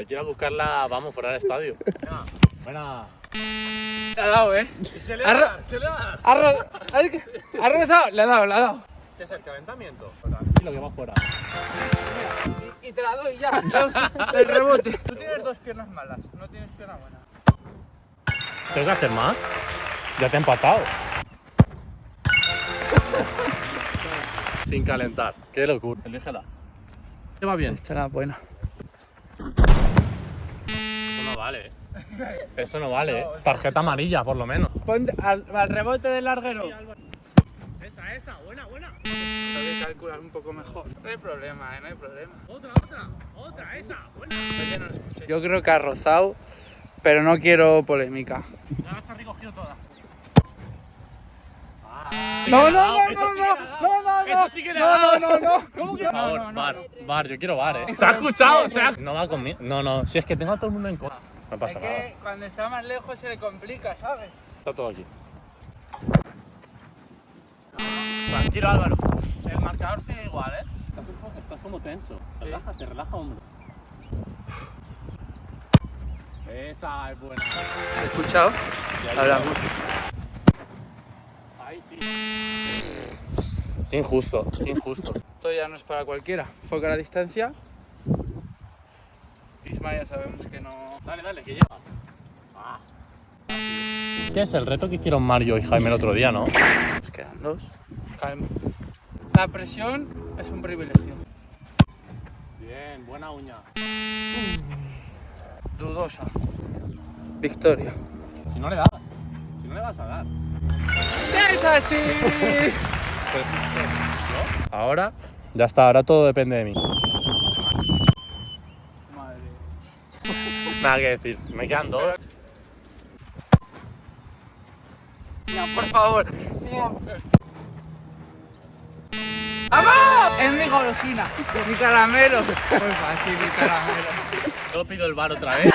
Hay que ir a buscarla, vamos, fuera del estadio. Buena. Le ha dado, Se le va a dar, se le va a dar. ¿Ha rezado? Le ha dado. ¿Qué es el calentamiento? Sí, lo que va fuera. Y te la doy ya. El rebote. Tú tienes dos piernas malas, no tienes pierna buena. ¿Tengo que hacer más? Ya te he empatado. Sin calentar. Qué locura. Elígela. ¿Te va bien? Esta era buena. Eso no vale, Eso no vale, Tarjeta amarilla, por lo menos. Ponte al rebote del larguero. Esa, buena. Tengo que calcular un poco mejor. No hay problema, no hay problema. Otra, esa, buena. Yo creo que ha rozado, pero no quiero polémica. Ya las has recogido todas. No. Eso sí que le ha dado. No. ¿Cómo que? Por favor, bar, yo quiero bar, Se ha escuchado, No va conmigo. No, si es que tengo a todo el mundo en contra. No pasa Es nada. que cuando está más lejos se le complica, ¿sabes? Está todo aquí. Tranquilo, Álvaro. El marcador sigue igual, Estás como tenso. Te relaja, hombre. Esa es buena. ¿He escuchado? Habla mucho. Ahí sí. Injusto. Esto ya no es para cualquiera. Foca a la distancia. Isma ya sabemos que no... Dale, que lleva. ¿Qué es el reto que hicieron Mario y Jaime el otro día, no? Nos quedan dos. Calma. La presión es un privilegio. Bien, buena uña. Dudosa. Victoria. Si no le vas a dar. ¡Es así! Ahora, ya está, ahora todo depende de mí. Madre. Nada que decir, me quedan dos. Mira, por favor. ¡Vamos! Es mi golosina. Mi caramelo. Muy fácil, mi caramelo. Yo pido el bar otra vez.